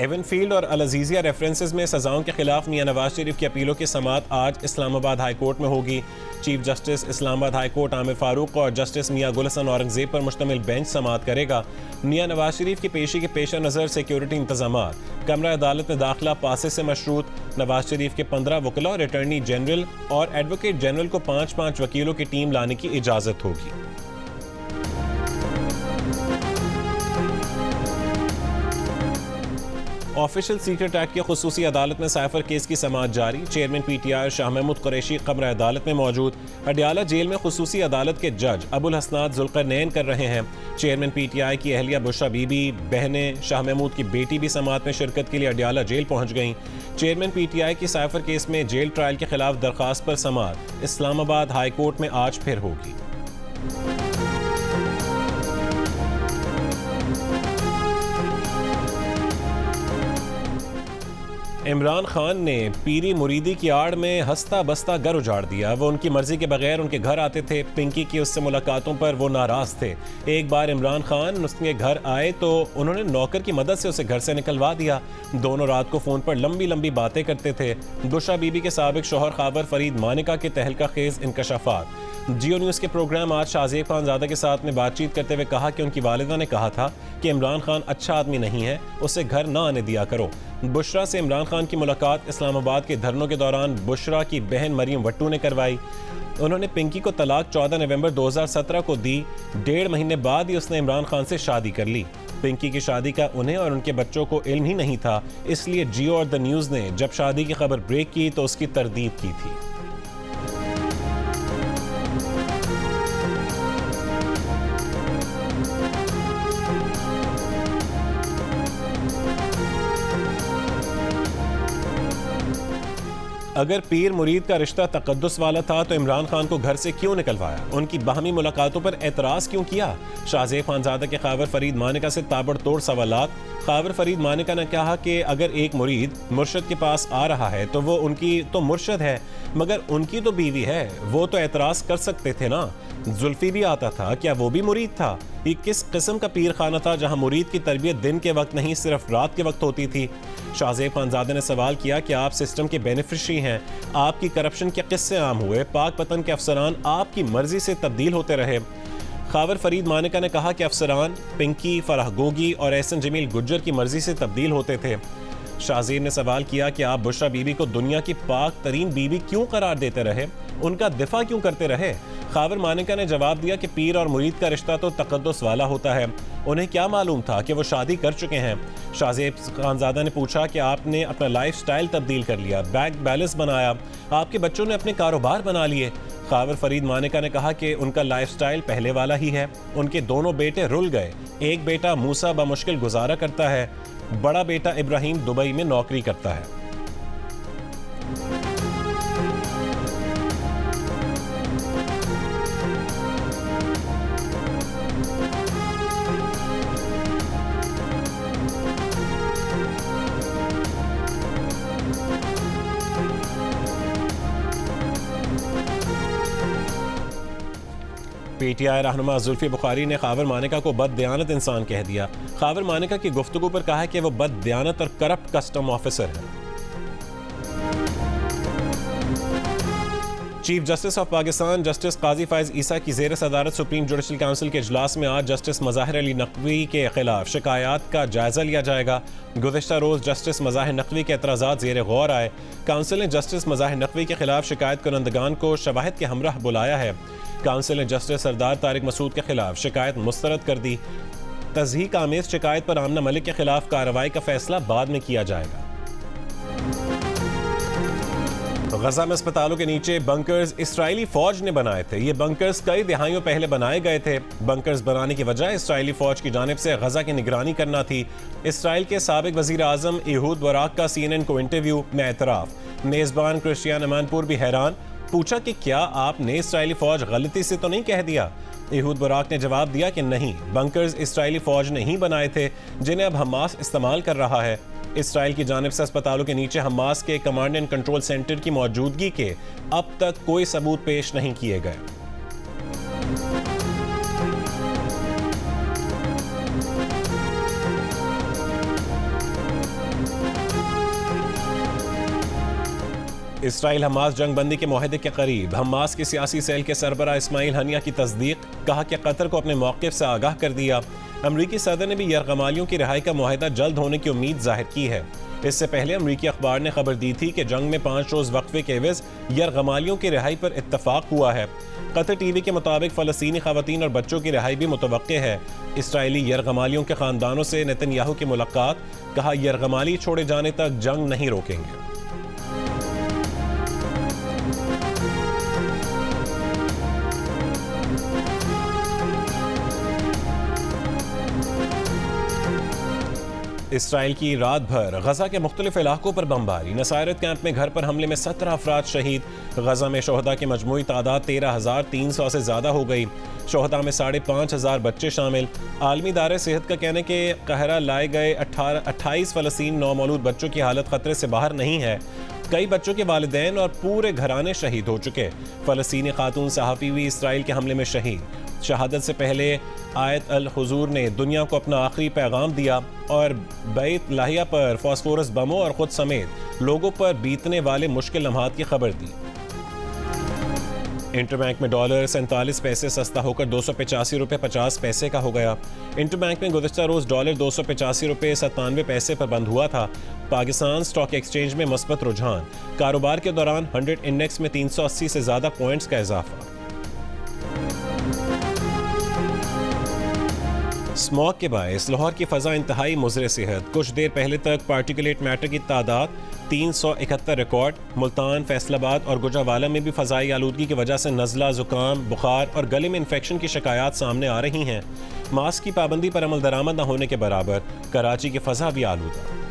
Avenfield और अल Aziziyah references में सजाओं के खिलाफ मियां नवाज शरीफ की अपीलों की समाअत आज इस्लामाबाद हाई कोर्ट में होगी। Chief justice Islamabad high court Aamir Farooq और जस्टिस मियां गुल हसन औरंगजेब पर मुश्तमिल बेंच समाअत करेगा। मियां नवाज शरीफ की पेशी के पेश नज़र सिक्योरिटी इंतजामात, कमरा अदालत में दाखिला पासे से मशरूत। नवाज शरीफ के 15 वकला और अटॉर्नी जनरल और एडवोकेट जनरल को 5-5 वकीलों की टीम लाने की इजाज़त होगी। ऑफिशियल सीक्रेट एक्ट की खुसूसी अदालत में साइफर केस की समाअत जारी। चेयरमैन पीटीआई शाह महमूद कुरैशी कमरा अदालत में मौजूद। अडयाला जेल में खुसूसी अदालत के जज अबुल हसनात जुल्करनैन कर रहे हैं। चेयरमैन पीटीआई की अहलिया बुशरा बीबी, बहनें, शाह महमूद की बेटी भी समाअत में शिरकत के लिए अडयाला जेल पहुंच गईं। चेयरमैन पीटीआई की साइफर केस में जेल ट्रायल के खिलाफ दरखास्त पर समाअत इस्लामाबाद हाई कोर्ट में आज फिर होगी। इमरान खान ने पीरी मुरीदी की आड़ में हंसता बसता घर उजाड़ दिया। वो उनकी मर्जी के बगैर उनके घर आते थे। पिंकी की उससे मुलाकातों पर वो नाराज थे। एक बार इमरान खान उसके घर आए तो उन्होंने नौकर की मदद से उसे घर से निकलवा दिया। दोनों रात को फोन पर लंबी लंबी बातें करते थे। बुशरा बीबी के साबिक शौहर खावर फरीद मानिका के तहलका खेज इंकशाफात। जियो न्यूज़ के प्रोग्राम आज शाहजेब खानजादा के साथ में बातचीत करते हुए कहा कि उनकी वालिदा ने कहा था कि इमरान खान अच्छा आदमी नहीं है, उसे घर ना आने दिया करो। बुशरा से इमरान खान की मुलाकात इस्लामाबाद के धरनों के दौरान बुशरा की बहन मरियम वट्टू ने करवाई। उन्होंने पिंकी को तलाक 14 नवंबर 2017 को दी। 1.5 महीने बाद ही उसने इमरान खान से शादी कर ली। पिंकी की शादी का उन्हें और उनके बच्चों को इल्म ही नहीं था, इसलिए जियो और द न्यूज़ ने जब शादी की खबर ब्रेक की तो उसकी तरदीद की थी। अगर पीर मुरीद का रिश्ता तकद्दुस वाला था तो इमरान खान को घर से क्यों निकलवाया? उनकी बाहमी मुलाकातों पर एतराज़ क्यों किया? शाहजेब खानजादा के खावर फरीद मानिका से ताबड़तोड़ सवालात। खावर फरीद मानिका ने कहा कि अगर एक मुरीद मुर्शद के पास आ रहा है तो वो उनकी तो मुर्शद है, मगर उनकी तो बीवी है, वो तो एतराज़ कर सकते थे ना। जुल्फी भी आता था, क्या वो भी मुरीद था? ये किस किस्म का पीर खाना था जहां मुरीद की तरबियत दिन के वक्त नहीं सिर्फ रात के वक्त होती थी? शाहजेब खानजादे ने सवाल किया कि आप सिस्टम के बेनिफिशरी हैं, आपकी करप्शन के किस्से आम हुए, पाक पतन के अफसरान आपकी मर्जी से तब्दील होते रहे। खावर फरीद मानिका ने कहा कि अफसरान पिंकी, फराह गोगी और एहसन जमील गुज्जर की मर्जी से तब्दील होते थे। शाहजेब ने सवाल किया कि आप बुशरा बीबी को दुनिया की पाक तरीन बीबी क्यों करार देते रहे, उनका दिफा क्यों करते रहे? खावर मानिका ने जवाब दिया कि पीर और मुरीद का रिश्ता तो तकद्दुस वाला होता है, उन्हें क्या मालूम था कि वो शादी कर चुके हैं। शाहजेब खानजादा ने पूछा कि आपने अपना लाइफ स्टाइल तब्दील कर लिया, बैंक बैलेंस बनाया, आपके बच्चों ने अपने कारोबार बना लिए। खावर फरीद मानिका ने कहा कि उनका लाइफ स्टाइल पहले वाला ही है। उनके दोनों बेटे रुल गए। एक बेटा मूसा बमुश्किल गुजारा करता है, बड़ा बेटा इब्राहिम दुबई में नौकरी करता है। पीटीआई रहनुमा जुल्फी बुखारी ने खावर मानिका को बददियानत इंसान कह दिया। खावर मानिका की गुफ्तगू पर कहा कि वो बददियानत और करप्ट कस्टम ऑफिसर है। Chief justice of Pakistan justice Qazi Faez Isa की ज़ेर सदारत सुप्रीम जुडिशल काउंसिल के इजलास में आज जस्टिस मज़ाहिर अली नकवी के खिलाफ शिकायत का जायजा लिया जाएगा। गुज़िश्ता रोज़ जस्टिस मज़ाहिर नकवी के एतराज़ात ज़ेर गौर आए। काउंसिल ने जस्टिस मज़ाहिर नकवी के खिलाफ शिकायत करंदगान को शवाहिद के हमराह बुलाया है। काउंसिल ने जस्टिस सरदार तारिक मसूद के खिलाफ शिकायत मुस्तरद कर दी। तज़हीक आमेज़ शिकायत पर आमना मलिक के खिलाफ कार्रवाई का फैसला बाद में किया जाएगा। गजा में अस्पतालों के नीचे बंकर्स इसराइली फौज ने बनाए थे। ये बंकर्स कई दिहाइयों पहले बनाए गए थे। बंकर्स बनाने की वजह इसराइली फौज की जानिब से गजा की निगरानी करना थी। इसराइल के साबिक वजीर आजम एहूद बराक का CNN को इंटरव्यू में एतराफ। मेजबान क्रिश्चियन अमानपुर भी हैरान, पूछा कि क्या आपने इसराइली फौज गलती से तो नहीं कह दिया? एहूद बराक ने जवाब दिया कि नहीं, बंकर्स इसराइली फौज ने ही बनाए थे जिन्हें अब हमास इस्तेमाल कर रहा है। इसराइल की जानिब से अस्पतालों के नीचे हमास के कमांड एंड कंट्रोल सेंटर की मौजूदगी के अब तक कोई सबूत पेश नहीं किए गए। इसराइल हमास जंग बंदी के मुआहदे के करीब, हमास के सियासी सेल के सरबरा इस्माइल हनिया की तस्दीक, कहा कि कतर को अपने मौक़िफ़ से आगाह कर दिया। अमरीकी सदर ने भी यरगमालियों की रिहाई का मुआहदा जल्द होने की उम्मीद जाहिर की है। इससे पहले अमरीकी अखबार ने खबर दी थी कि जंग में 5 रोज़ वक्फे के एवज़ यरगमालियों की रिहाई पर इत्तफाक हुआ है। कतर टीवी के मुताबिक फ़लस्तीनी ख़वातीन और बच्चों की रिहाई भी मुतवक्के है। इसराइली यरगमालियों के ख़ानदानों से नेतन्याहू की मुलाकात, कहा यरगमाली छोड़े जाने तक जंग नहीं रोकेंगे। इसराइल की रात भर गजा के मुख्तलिफ इलाकों पर बमबारी, नसारत कैंप में घर पर हमले में 17 अफराद शहीद। गजा में शोहदा की मजमूई तादाद 13,300 से ज़्यादा हो गई। शोहदा में 5,500 बच्चे शामिल। आलमी इदारे सेहत का कहने के कहरा लाए गए 28 फ़लस्तीनी नौमौलूद बच्चों की हालत खतरे से बाहर नहीं है। कई बच्चों के वालिदैन और पूरे घराने शहीद हो चुके। फ़लस्तीनी खातून सहाफ़ी भी इसराइल के हमले में शहीद। शहादत से पहले आयत अल हुजूर ने दुनिया को अपना आखिरी पैगाम दिया और बैत लाहिया पर फास्फोरस बमों और खुद समेत लोगों पर बीतने वाले मुश्किल लम्हात की खबर दी। इंटरबैंक में डॉलर 47 पैसे सस्ता होकर 285 रुपये 50 पैसे का हो गया। इंटरबैंक में गुज़िश्ता रोज़ डॉलर 285 रुपये 97 पैसे पर बंद हुआ था। पाकिस्तान स्टॉक एक्सचेंज में मस्बत रुझान, कारोबार के दौरान 100 इंडेक्स में 380 से ज़्यादा पॉइंट्स का इजाफा। स्मॉग के बायस लाहौर की फ़ज़ा इंतहाई मुज़र सेहत। कुछ देर पहले तक पार्टिकुलेट मैटर की तादाद 371 रिकॉर्ड। मुल्तान, फैसलाबाद और गुजरावाला में भी फ़ज़ाई आलूदगी की वजह से नज़ला, ज़ुकाम, बुखार और गले में इन्फेक्शन की शिकायत सामने आ रही हैं। मास्क की पाबंदी पर अमल दरामद न होने के बराबर कराची की फ़ज़ा भी आलूदा।